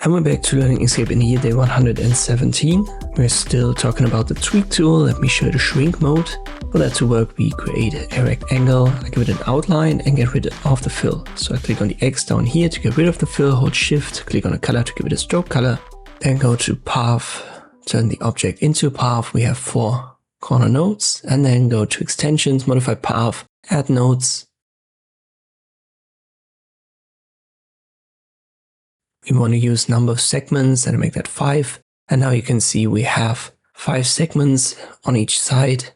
And we're back to learning Inkscape in year day 117. We're still talking about the tweak tool. Let me show you the shrink mode. For that to work, we create a rectangle, I give it an outline and get rid of the fill. So I click on the X down here to get rid of the fill, hold shift, click on a color to give it a stroke color, then go to path, turn the object into path. We have 4 corner nodes, and then go to extensions, modify path, add nodes. We want to use number of segments and make that 5. And now you can see we have 5 segments on each side.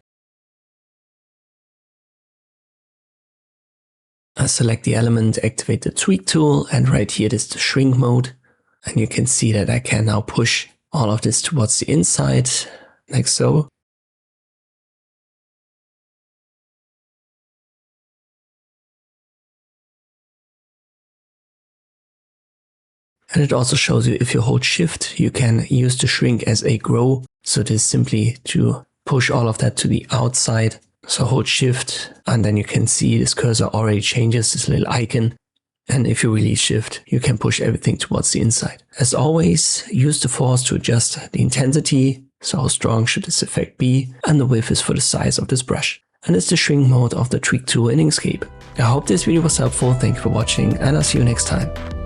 I select the element, activate the tweak tool, and right here it is the shrink mode. And you can see that I can now push all of this towards the inside, like so. And it also shows you if you hold shift, you can use the shrink as a grow. So it is simply to push all of that to the outside. So hold shift and then you can see this cursor already changes this little icon. And if you release shift, you can push everything towards the inside. As always, use the force to adjust the intensity. So how strong should this effect be? And the width is for the size of this brush. And it's the shrink mode of the tweak tool in Inkscape. I hope this video was helpful. Thank you for watching and I'll see you next time.